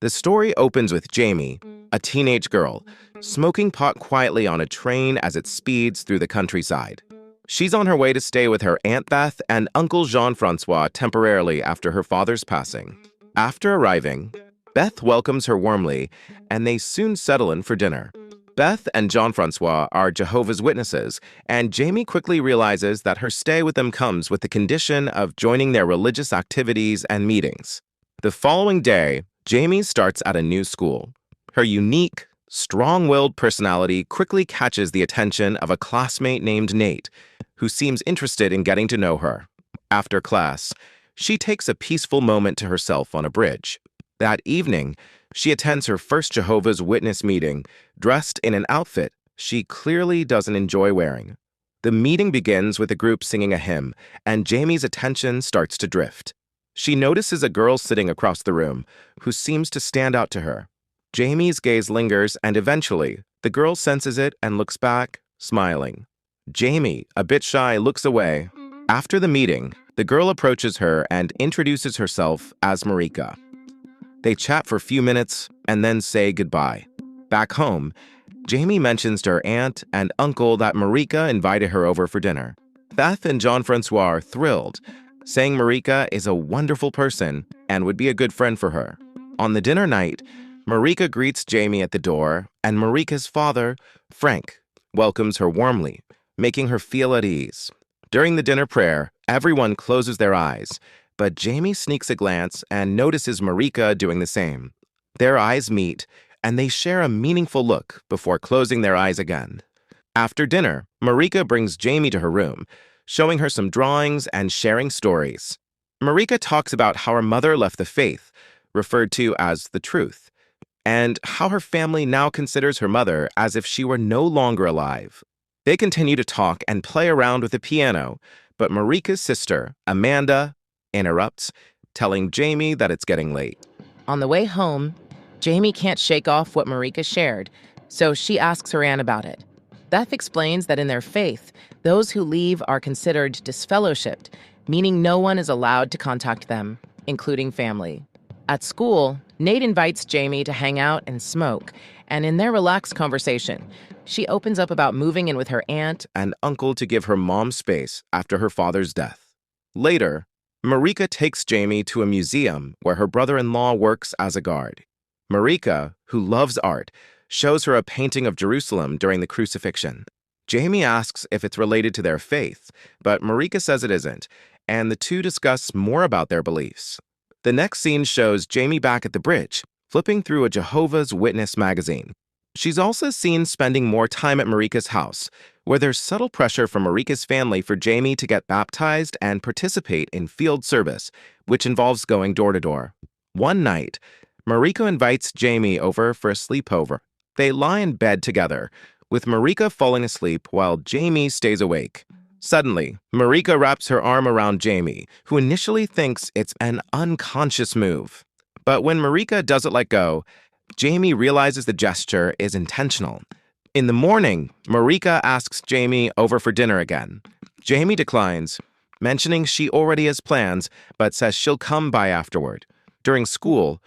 The story opens with Jaime, a teenage girl, smoking pot quietly on a train as it speeds through the countryside. She's on her way to stay with her Aunt Beth and Uncle Jean-Francois temporarily after her father's passing. After arriving, Beth welcomes her warmly, and they soon settle in for dinner. Beth and Jean-Francois are Jehovah's Witnesses, and Jaime quickly realizes that her stay with them comes with the condition of joining their religious activities and meetings. The following day, Jaime starts at a new school. Her unique, strong-willed personality quickly catches the attention of a classmate named Nate, who seems interested in getting to know her. After class, she takes a peaceful moment to herself on a bridge. That evening, she attends her first Jehovah's Witness meeting, dressed in an outfit she clearly doesn't enjoy wearing. The meeting begins with the group singing a hymn, and Jaime's attention starts to drift. She notices a girl sitting across the room, who seems to stand out to her. Jaime's gaze lingers, and eventually, the girl senses it and looks back, smiling. Jaime, a bit shy, looks away. After the meeting, the girl approaches her and introduces herself as Marike. They chat for a few minutes and then say goodbye. Back home, Jaime mentions to her aunt and uncle that Marike invited her over for dinner. Beth and Jean-Francois are thrilled, saying Marike is a wonderful person and would be a good friend for her. On the dinner night, Marike greets Jaime at the door, and Marike's father, Frank, welcomes her warmly, making her feel at ease. During the dinner prayer, everyone closes their eyes, but Jaime sneaks a glance and notices Marike doing the same. Their eyes meet, and they share a meaningful look before closing their eyes again. After dinner, Marike brings Jaime to her room, showing her some drawings and sharing stories. Marike talks about how her mother left the faith, referred to as the truth, and how her family now considers her mother as if she were no longer alive. They continue to talk and play around with the piano, but Marike's sister, Amanda, interrupts, telling Jaime that it's getting late. On the way home, Jaime can't shake off what Marike shared, so she asks her aunt about it. Beth explains that in their faith, those who leave are considered disfellowshipped, meaning no one is allowed to contact them, including family. At school, Nate invites Jaime to hang out and smoke, and in their relaxed conversation, she opens up about moving in with her aunt and uncle to give her mom space after her father's death. Later, Marike takes Jaime to a museum where her brother-in-law works as a guard. Marike, who loves art, shows her a painting of Jerusalem during the crucifixion. Jaime asks if it's related to their faith, but Marike says it isn't, and the two discuss more about their beliefs. The next scene shows Jaime back at the bridge, flipping through a Jehovah's Witness magazine. She's also seen spending more time at Marike's house, where there's subtle pressure from Marike's family for Jaime to get baptized and participate in field service, which involves going door to door. One night, Marike invites Jaime over for a sleepover. They lie in bed together, with Marike falling asleep while Jaime stays awake. Suddenly, Marike wraps her arm around Jaime, who initially thinks it's an unconscious move. But when Marike doesn't let go, Jaime realizes the gesture is intentional. In the morning, Marike asks Jaime over for dinner again. Jaime declines, mentioning she already has plans, but says she'll come by afterward. During school,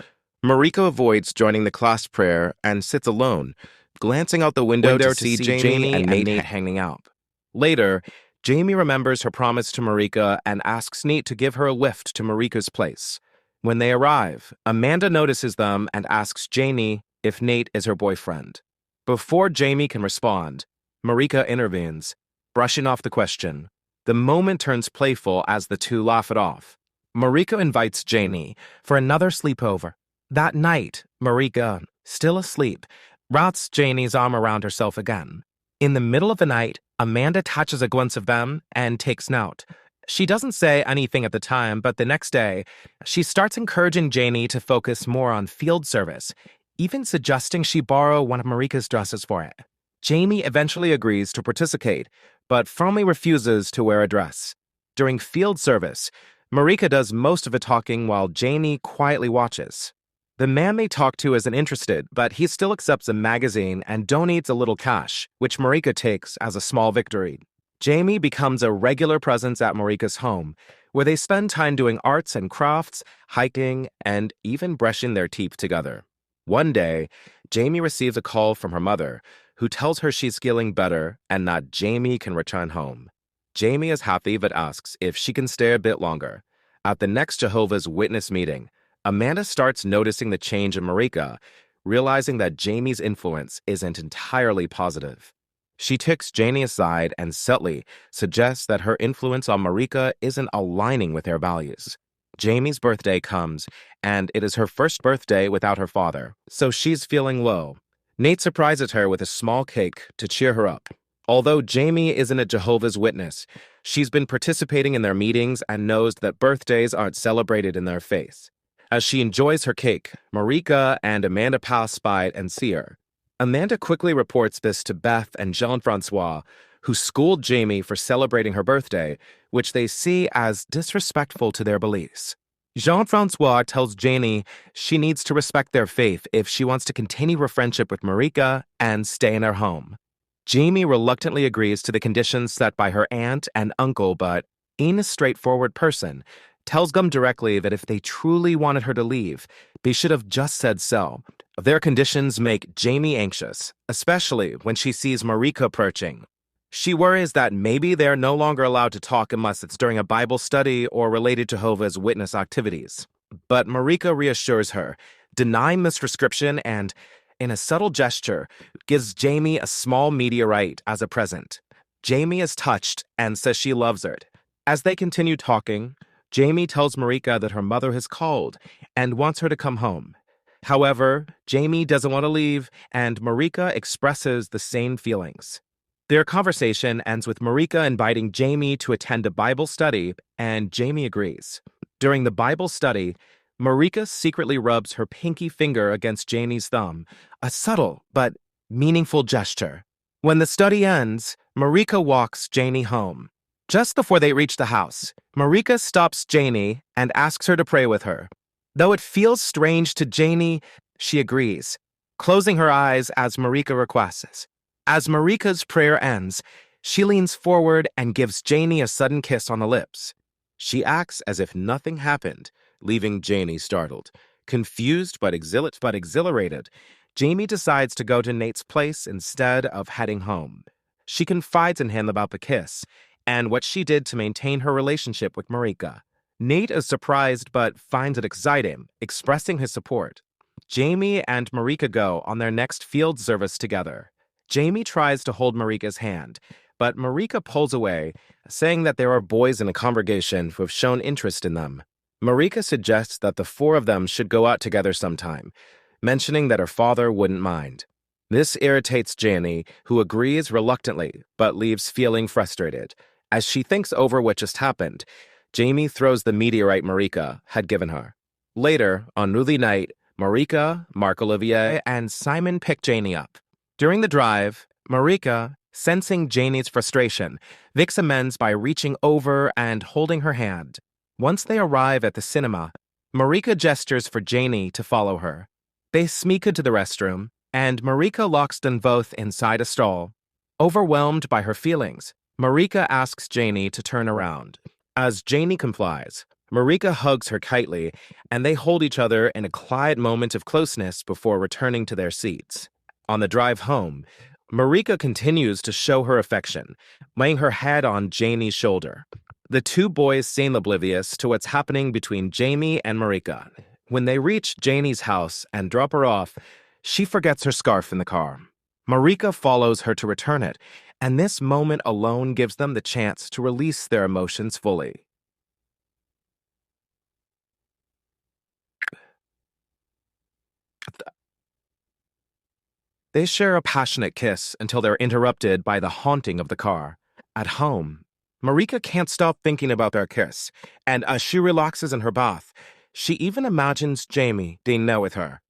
Marike avoids joining the class prayer and sits alone, glancing out the window to see Jaime and Nate hanging out. Later, Jaime remembers her promise to Marike and asks Nate to give her a lift to Marike's place. When they arrive, Amanda notices them and asks Jaime if Nate is her boyfriend. Before Jaime can respond, Marike intervenes, brushing off the question. The moment turns playful as the two laugh it off. Marike invites Jaime for another sleepover. That night, Marike, still asleep, wraps Jaime's arm around herself again. In the middle of the night, Amanda catches a glimpse of them and takes note. She doesn't say anything at the time, but the next day, she starts encouraging Jaime to focus more on field service, even suggesting she borrow one of Marike's dresses for it. Jaime eventually agrees to participate, but firmly refuses to wear a dress. During field service, Marike does most of the talking while Jaime quietly watches. The man they talk to isn't interested, but he still accepts a magazine and donates a little cash, which Marike takes as a small victory. Jaime becomes a regular presence at Marike's home, where they spend time doing arts and crafts, hiking, and even brushing their teeth together. One day, Jaime receives a call from her mother, who tells her she's feeling better and that Jaime can return home. Jaime is happy but asks if she can stay a bit longer. At the next Jehovah's Witness meeting, Amanda starts noticing the change in Marike, realizing that Jaime's influence isn't entirely positive. She takes Jaime aside and subtly suggests that her influence on Marike isn't aligning with their values. Jaime's birthday comes, and it is her first birthday without her father, so she's feeling low. Nate surprises her with a small cake to cheer her up. Although Jaime isn't a Jehovah's Witness, she's been participating in their meetings and knows that birthdays aren't celebrated in their faith. As she enjoys her cake, Marike and Amanda pass by and see her. Amanda quickly reports this to Beth and Jean-Francois, who schooled Jaime for celebrating her birthday, which they see as disrespectful to their beliefs. Jean-Francois tells Jaime she needs to respect their faith if she wants to continue her friendship with Marike and stay in her home. Jaime reluctantly agrees to the conditions set by her aunt and uncle, but, being a straightforward person, tells them directly that if they truly wanted her to leave, they should have just said so. Their conditions make Jaime anxious, especially when she sees Marike approaching. She worries that maybe they're no longer allowed to talk unless it's during a Bible study or related to Jehovah's Witness activities. But Marike reassures her, denying this restriction and, in a subtle gesture, gives Jaime a small meteorite as a present. Jaime is touched and says she loves her. As they continue talking, Jaime tells Marike that her mother has called and wants her to come home. However, Jaime doesn't want to leave, and Marike expresses the same feelings. Their conversation ends with Marike inviting Jaime to attend a Bible study, and Jaime agrees. During the Bible study, Marike secretly rubs her pinky finger against Jaime's thumb, a subtle but meaningful gesture. When the study ends, Marike walks Jaime home. Just before they reach the house, Marike stops Jaime and asks her to pray with her. Though it feels strange to Jaime, she agrees, closing her eyes as Marike requests. As Marike's prayer ends, she leans forward and gives Jaime a sudden kiss on the lips. She acts as if nothing happened, leaving Jaime startled. Confused but exhilarated, Jaime decides to go to Nate's place instead of heading home. She confides in him about the kiss and what she did to maintain her relationship with Marike. Nate is surprised but finds it exciting, expressing his support. Jaime and Marike go on their next field service together. Jaime tries to hold Marike's hand, but Marike pulls away, saying that there are boys in a congregation who have shown interest in them. Marike suggests that the four of them should go out together sometime, mentioning that her father wouldn't mind. This irritates Jaime, who agrees reluctantly, but leaves feeling frustrated. As she thinks over what just happened, Jaime throws the meteorite Marike had given her. Later, on movie night, Marike, Marc-Olivier, and Simon pick Jaime up. During the drive, Marike, sensing Jaime's frustration, makes amends by reaching over and holding her hand. Once they arrive at the cinema, Marike gestures for Jaime to follow her. They sneak to the restroom, and Marike locks them both inside a stall. Overwhelmed by her feelings, Marike asks Jaime to turn around. As Jaime complies, Marike hugs her tightly, and they hold each other in a quiet moment of closeness before returning to their seats. On the drive home, Marike continues to show her affection, laying her head on Jaime's shoulder. The two boys seem oblivious to what's happening between Jaime and Marike. When they reach Jaime's house and drop her off, she forgets her scarf in the car. Marike follows her to return it, and this moment alone gives them the chance to release their emotions fully. They share a passionate kiss until they're interrupted by the haunting of the car. At home, Marike can't stop thinking about their kiss, and as she relaxes in her bath, she even imagines Jaime being there with her.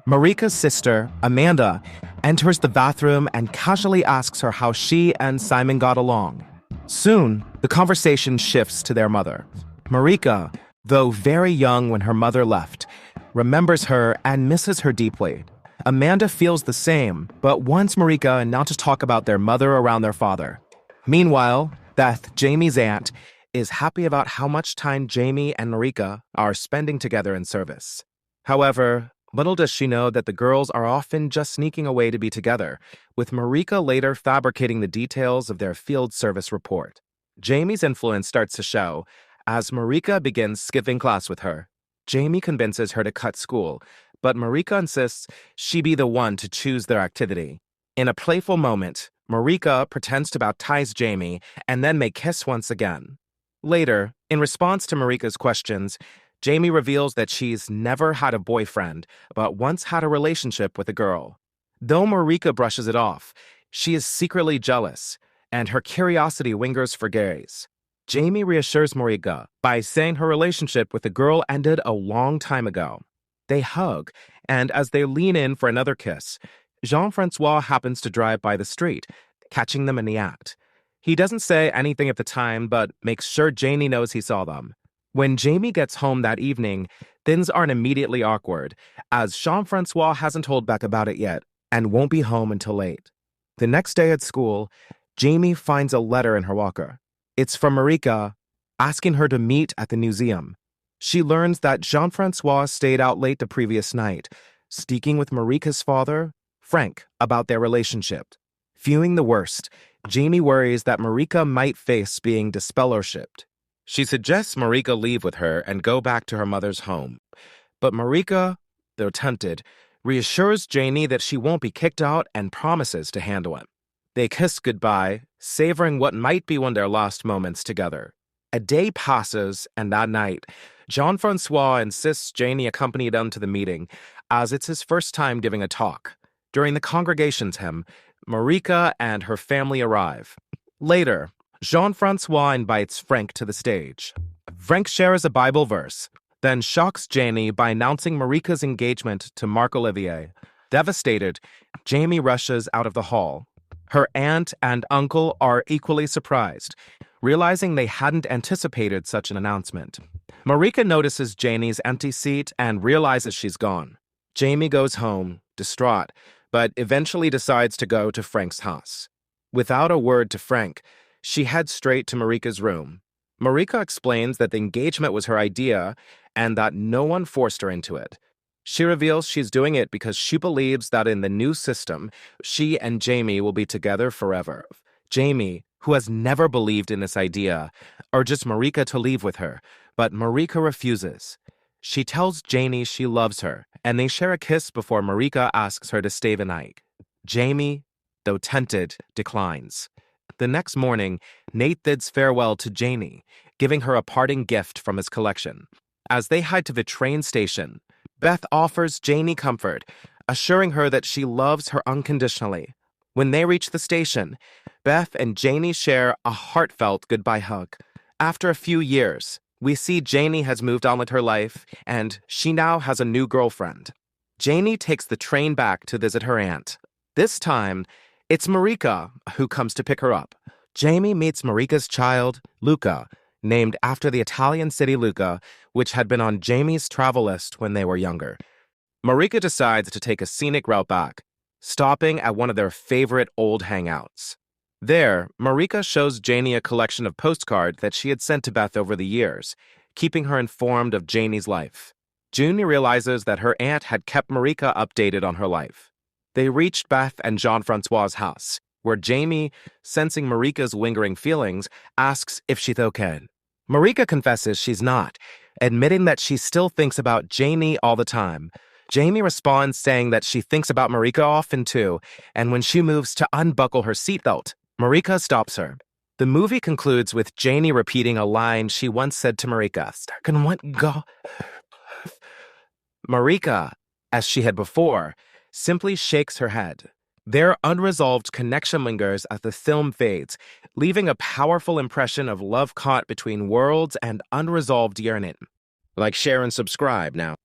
Marike's sister, Amanda, enters the bathroom and casually asks her how she and Simon got along. Soon, the conversation shifts to their mother. Marike, though very young when her mother left, remembers her and misses her deeply. Amanda feels the same, but wants Marike not to talk about their mother around their father. Meanwhile, Beth, Jaime's aunt, is happy about how much time Jaime and Marike are spending together in service. However, little does she know that the girls are often just sneaking away to be together, with Marike later fabricating the details of their field service report. Jaime's influence starts to show as Marike begins skipping class with her. Jaime convinces her to cut school, but Marike insists she be the one to choose their activity. In a playful moment, Marike pretends to baptize Jaime and then may kiss once again. Later, in response to Marike's questions, Jaime reveals that she's never had a boyfriend, but once had a relationship with a girl. Though Marike brushes it off, she is secretly jealous, and her curiosity lingers for days. Jaime reassures Marike by saying her relationship with the girl ended a long time ago. They hug, and as they lean in for another kiss, Jean-Francois happens to drive by the street, catching them in the act. He doesn't say anything at the time, but makes sure Jaime knows he saw them. When Jaime gets home that evening, things aren't immediately awkward, as Jean-Francois hasn't told Beck about it yet and won't be home until late. The next day at school, Jaime finds a letter in her locker. It's from Marike, asking her to meet at the museum. She learns that Jean-Francois stayed out late the previous night, speaking with Marike's father, Frank, about their relationship. Fearing the worst, Jaime worries that Marike might face being disfellowshipped. She suggests Marike leave with her and go back to her mother's home. But Marike, though tempted, reassures Jaime that she won't be kicked out and promises to handle it. They kiss goodbye, savoring what might be one of their last moments together. A day passes, and that night, Jean-Francois insists Jaime accompany them to the meeting, as it's his first time giving a talk. During the congregation's hymn, Marike and her family arrive. Later, Jean-Francois invites Frank to the stage. Frank shares a Bible verse, then shocks Jaime by announcing Marike's engagement to Marc-Olivier. Devastated, Jaime rushes out of the hall. Her aunt and uncle are equally surprised, realizing they hadn't anticipated such an announcement. Marike notices Jaime's empty seat and realizes she's gone. Jaime goes home, distraught, but eventually decides to go to Frank's house. Without a word to Frank, she heads straight to Marike's room. Marike explains that the engagement was her idea and that no one forced her into it. She reveals she's doing it because she believes that in the new system, she and Jaime will be together forever. Jaime, who has never believed in this idea, urges Marike to leave with her, but Marike refuses. She tells Jaime she loves her, and they share a kiss before Marike asks her to stay the night. Jaime, though tempted, declines. The next morning, Nate bids farewell to Jaime, giving her a parting gift from his collection. As they head to the train station, Beth offers Jaime comfort, assuring her that she loves her unconditionally. When they reach the station, Beth and Jaime share a heartfelt goodbye hug. After a few years, we see Jaime has moved on with her life, and she now has a new girlfriend. Jaime takes the train back to visit her aunt. This time, it's Marike who comes to pick her up. Jaime meets Marike's child, Luca, named after the Italian city Lucca, which had been on Jaime's travel list when they were younger. Marike decides to take a scenic route back, stopping at one of their favorite old hangouts. There, Marike shows Jaime a collection of postcards that she had sent to Beth over the years, keeping her informed of Jaime's life. June realizes that her aunt had kept Marike updated on her life. They reached Beth and Jean-Francois' house, where Jaime, sensing Marike's lingering feelings, asks if she's okay. Marike confesses she's not, admitting that she still thinks about Jaime all the time. Jaime responds saying that she thinks about Marike often too, and when she moves to unbuckle her seatbelt, Marike stops her. The movie concludes with Jaime repeating a line she once said to Marike, "Can what go?" Marike, as she had before, simply shakes her head. Their unresolved connection lingers as the film fades, leaving a powerful impression of love caught between worlds and unresolved yearning. Like, share, and subscribe now.